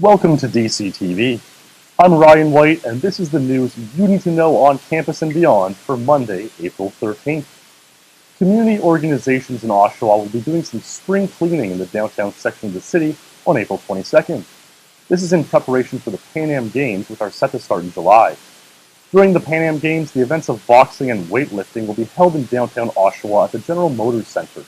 Welcome to DCTV. I'm Ryan White, and this is the news you need to know on campus and beyond for Monday, April 13th. Community organizations in Oshawa will be doing some spring cleaning in the downtown section of the city on April 22nd. This is in preparation for the Pan Am Games, which are set to start in July. During the Pan Am Games, the events of boxing and weightlifting will be held in downtown Oshawa at the General Motors Center.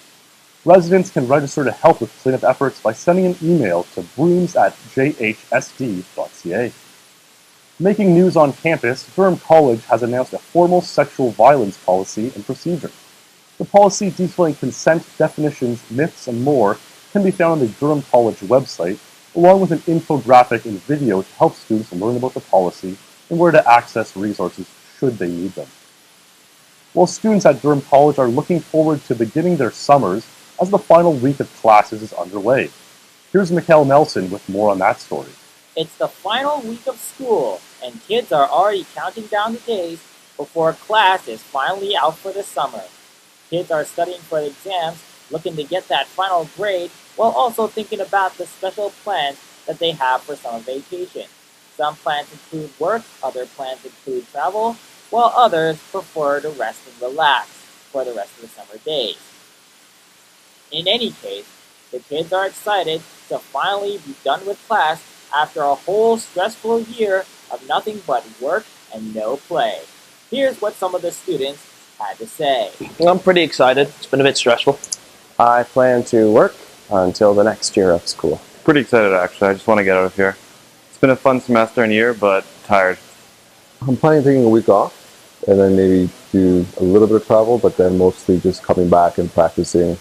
Residents can register to help with cleanup efforts by sending an email to brooms@jhsd.ca. Making news on campus, Durham College has announced a formal sexual violence policy and procedure. The policy detailing consent, definitions, myths, and more can be found on the Durham College website, along with an infographic and video to help students learn about the policy and where to access resources should they need them. While students at Durham College are looking forward to beginning their summers as the final week of classes is underway. Here's MacConnell Nelson with more on that story. It's the final week of school, and kids are already counting down the days before class is finally out for the summer. Kids are studying for the exams, looking to get that final grade, while also thinking about the special plans that they have for summer vacation. Some plans include work, other plans include travel, while others prefer to rest and relax for the rest of the summer days. In any case, the kids are excited to finally be done with class after a whole stressful year of nothing but work and no play. Here's what some of the students had to say. I'm pretty excited. It's been a bit stressful. I plan to work until the next year of school. Pretty excited, actually. I just want to get out of here. It's been a fun semester and year, but tired. I'm planning on taking a week off and then maybe do a little bit of travel, but then mostly just coming back and practicing.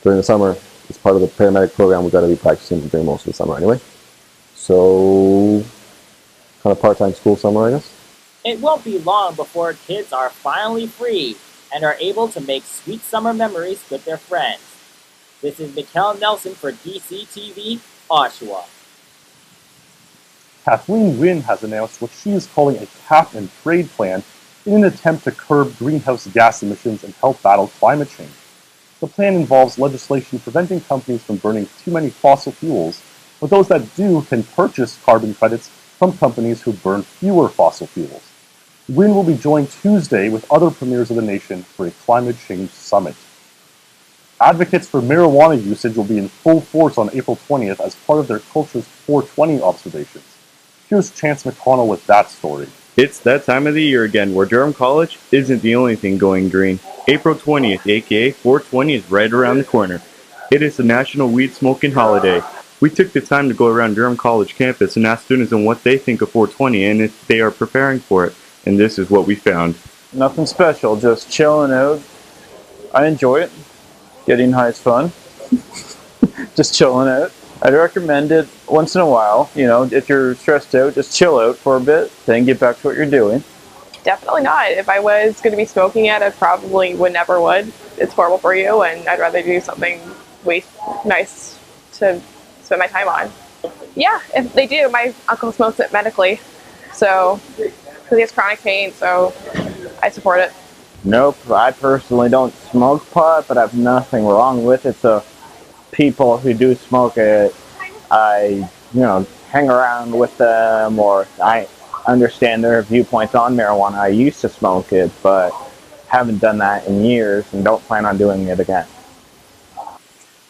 During the summer, as part of the paramedic program, we've got to be practicing during most of the summer anyway. So, kind of part-time school summer, I guess. It won't be long before kids are finally free and are able to make sweet summer memories with their friends. This is MacConnell Nelson for DCTV, Oshawa. Kathleen Wynne has announced what she is calling a cap-and-trade plan in an attempt to curb greenhouse gas emissions and help battle climate change. The plan involves legislation preventing companies from burning too many fossil fuels, but those that do can purchase carbon credits from companies who burn fewer fossil fuels. Wynne will be joined Tuesday with other premiers of the nation for a climate change summit. Advocates for marijuana usage will be in full force on April 20th as part of their Culture's 420 observations. Here's Chance MacConnell with that story. It's that time of the year again where Durham College isn't the only thing going green. April 20th, aka 420, is right around the corner. It is the National Weed Smoking Holiday. We took the time to go around Durham College campus and ask students on what they think of 420 and if they are preparing for it. And this is what we found. Nothing special, just chilling out. I enjoy it. Getting high is fun. Just chilling out. I'd recommend it once in a while. You know, if you're stressed out, just chill out for a bit, then get back to what you're doing. Definitely not. If I was going to be smoking it, I probably never would. It's horrible for you, and I'd rather do something nice to spend my time on. Yeah, if they do. My uncle smokes it medically, so because he has chronic pain, so I support it. Nope, I personally don't smoke pot, but I have nothing wrong with it. So people who do smoke it, I hang around with them, or I understand their viewpoints on marijuana. I used to smoke it, but haven't done that in years and don't plan on doing it again.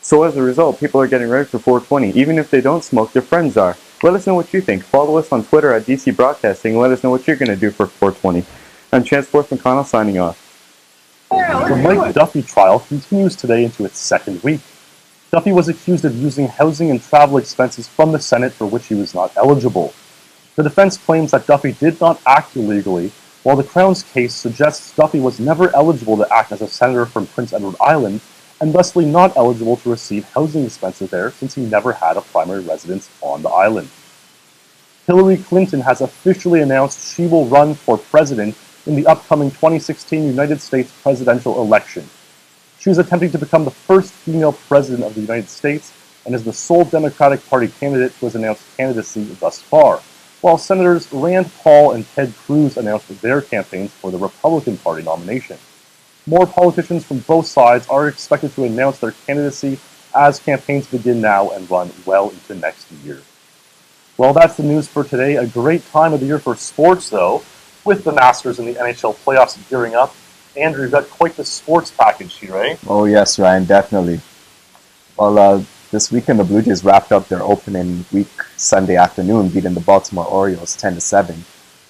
So as a result, people are getting ready for 420. Even if they don't smoke, their friends are. Let us know what you think. Follow us on Twitter at DC Broadcasting and let us know what you're going to do for 420. I'm Chance MacConnell signing off. The Mike Duffy trial continues today into its second week. Duffy was accused of using housing and travel expenses from the Senate for which he was not eligible. The defense claims that Duffy did not act illegally, while the Crown's case suggests Duffy was never eligible to act as a senator from Prince Edward Island, and thusly not eligible to receive housing expenses there since he never had a primary residence on the island. Hillary Clinton has officially announced she will run for president in the upcoming 2016 United States presidential election. She is attempting to become the first female president of the United States and is the sole Democratic Party candidate who has announced candidacy thus far, while Senators Rand Paul and Ted Cruz announced their campaigns for the Republican Party nomination. More politicians from both sides are expected to announce their candidacy as campaigns begin now and run well into next year. Well, that's the news for today. A great time of the year for sports, though, with the Masters and the NHL playoffs gearing up. Andrew, you've got quite the sports package here, eh? Oh yes, Ryan, definitely. Well, this weekend the Blue Jays wrapped up their opening week Sunday afternoon, beating the Baltimore Orioles 10-7.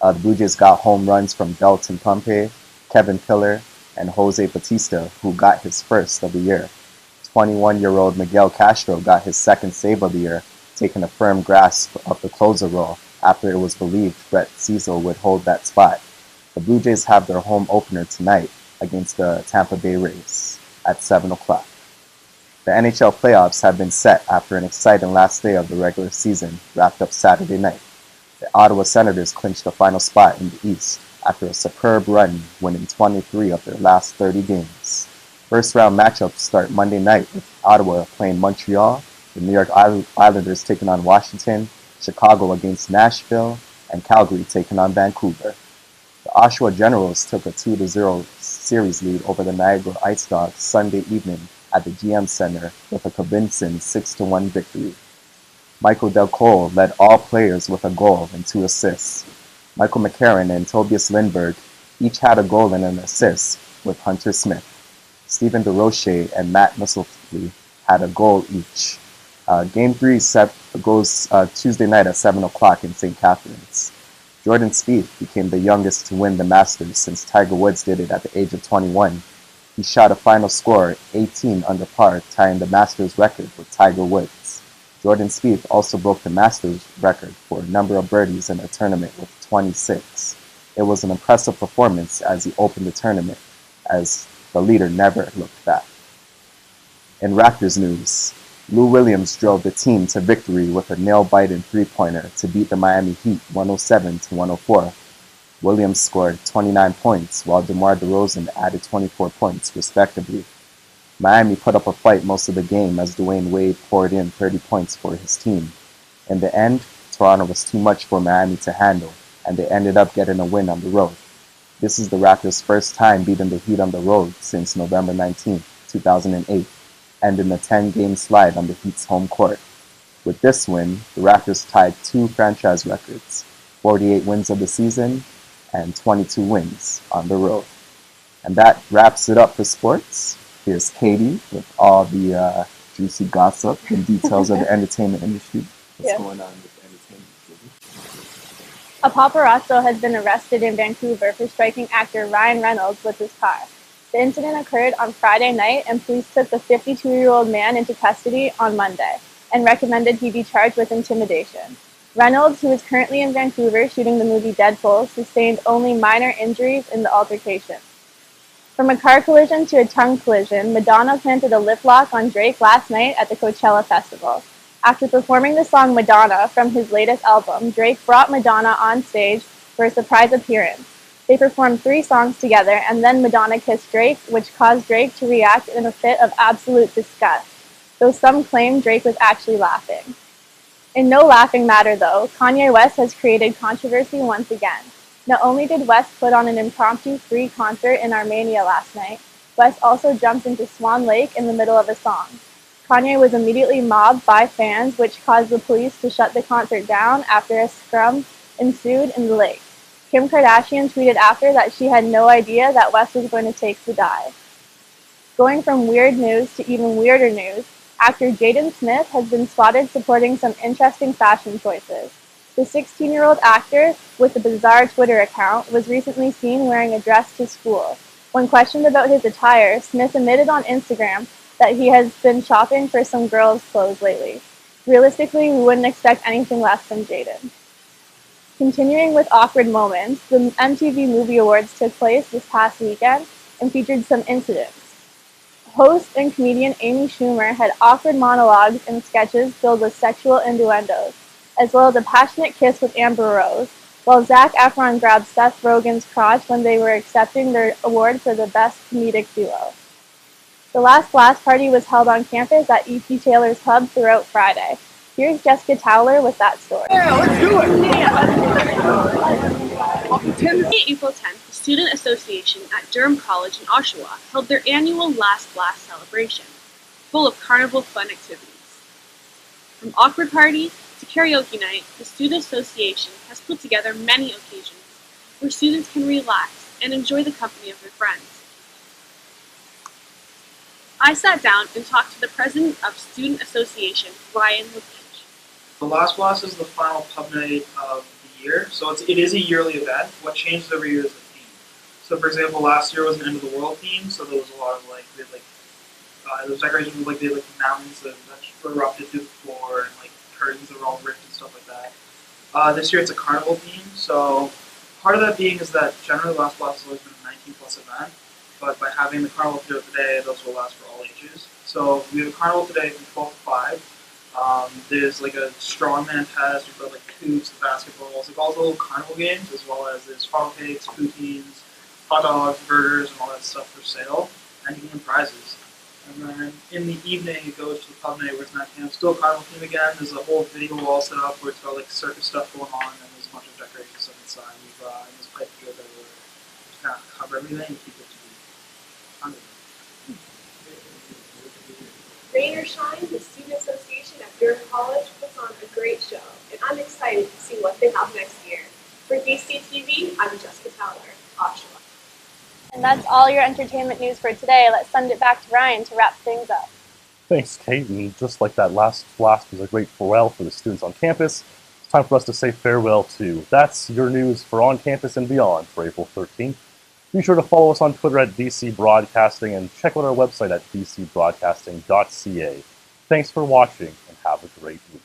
The Blue Jays got home runs from Dalton Pompey, Kevin Pillar, and Jose Bautista, who got his first of the year. 21-year-old Miguel Castro got his second save of the year, taking a firm grasp of the closer role after it was believed Brett Cecil would hold that spot. The Blue Jays have their home opener tonight against the Tampa Bay Rays at 7 o'clock. The NHL playoffs have been set after an exciting last day of the regular season wrapped up Saturday night. The Ottawa Senators clinched the final spot in the East after a superb run, winning 23 of their last 30 games. First-round matchups start Monday night with Ottawa playing Montreal, the New York Islanders taking on Washington, Chicago against Nashville, and Calgary taking on Vancouver. The Oshawa Generals took a 2-0 series lead over the Niagara Ice Dogs Sunday evening at the GM Center with a convincing 6-1 victory. Michael Del Cole led all players with a goal and 2 assists. Michael McCarron and Tobias Lindberg each had a goal and an assist with Hunter Smith. Stephen DeRoche and Matt Musselty had a goal each. Game 3 goes Tuesday night at 7 o'clock in St. Catharines. Jordan Spieth became the youngest to win the Masters since Tiger Woods did it at the age of 21. He shot a final score 18 under par, tying the Masters record with Tiger Woods. Jordan Spieth also broke the Masters record for a number of birdies in the tournament with 26. It was an impressive performance as he opened the tournament, as the leader never looked back. In Raptors news, Lou Williams drove the team to victory with a nail-biting three-pointer to beat the Miami Heat 107-104. Williams scored 29 points, while DeMar DeRozan added 24 points, respectively. Miami put up a fight most of the game as Dwayne Wade poured in 30 points for his team. In the end, Toronto was too much for Miami to handle, and they ended up getting a win on the road. This is the Raptors' first time beating the Heat on the road since November 19, 2008, ending a 10-game slide on the Heat's home court. With this win, the Raptors tied 2 franchise records, 48 wins of the season and 22 wins on the road. And that wraps it up for sports. Here's Katie with all the juicy gossip and details of the entertainment industry. What's going on with the entertainment industry? A paparazzo has been arrested in Vancouver for striking actor Ryan Reynolds with his car. The incident occurred on Friday night, and police took the 52-year-old man into custody on Monday and recommended he be charged with intimidation. Reynolds, who is currently in Vancouver shooting the movie Deadpool, sustained only minor injuries in the altercation. From a car collision to a tongue collision, Madonna planted a lip lock on Drake last night at the Coachella Festival. After performing the song Madonna from his latest album, Drake brought Madonna on stage for a surprise appearance. They performed 3 songs together, and then Madonna kissed Drake, which caused Drake to react in a fit of absolute disgust, though some claim Drake was actually laughing. In no laughing matter, though, Kanye West has created controversy once again. Not only did West put on an impromptu free concert in Armenia last night, West also jumped into Swan Lake in the middle of a song. Kanye was immediately mobbed by fans, which caused the police to shut the concert down after a scrum ensued in the lake. Kim Kardashian tweeted after that she had no idea that West was going to take the dive. Going from weird news to even weirder news, actor Jaden Smith has been spotted supporting some interesting fashion choices. The 16-year-old actor, with a bizarre Twitter account, was recently seen wearing a dress to school. When questioned about his attire, Smith admitted on Instagram that he has been shopping for some girls' clothes lately. Realistically, we wouldn't expect anything less from Jaden. Continuing with awkward moments, the MTV Movie Awards took place this past weekend and featured some incidents. Host and comedian Amy Schumer had awkward monologues and sketches filled with sexual innuendos, as well as a passionate kiss with Amber Rose, while Zac Efron grabbed Seth Rogen's crotch when they were accepting their award for the Best Comedic Duo. The last blast party was held on campus at E.P. Taylor's Hub throughout Friday. Here's Jessica Towler with that story. Yeah, let's do it! April 10th, the Student Association at Durham College in Oshawa held their annual Last Blast celebration. full of carnival fun activities. From awkward party to karaoke night, the Student Association has put together many occasions where students can relax and enjoy the company of their friends. I sat down and talked to the president of Student Association, Ryan Levine. The Last Blast is the final pub night of the year, so it is a yearly event. What changes every year is the theme. So, for example, last year was an end of the world theme, so there was a lot of those decorations with they had mountains that erupted through the floor and curtains that were all ripped and stuff like that. This year it's a carnival theme, so part of that being is that generally Last Blast has always been a 19+ event, but by having the carnival throughout the day, those will last for all ages. So we have a carnival today from 12 to 5. There's a strongman test, we've got hoops, basketballs, all the little carnival games, as well as there's funnel cakes, poutines, hot dogs, burgers, and all that stuff for sale, and you can win prizes. And then in the evening, it goes to the pub night where it's not still a carnival theme again. There's a whole video wall set up where it's got circus stuff going on, and there's a bunch of decoration stuff inside. And there's pipe field everywhere to kind of cover everything and keep it to be under. Rain or shine, the Student Association at Durham College puts on a great show, and I'm excited to see what they have next year. For DCTV, I'm Jessica Towler, Oshawa. And that's all your entertainment news for today. Let's send it back to Ryan to wrap things up. Thanks, Kate. And just like that last blast was a great farewell for the students on campus, it's time for us to say farewell too. That's your news for On Campus and Beyond for April 13th. Be sure to follow us on Twitter at DC Broadcasting and check out our website at dcbroadcasting.ca. Thanks for watching and have a great week.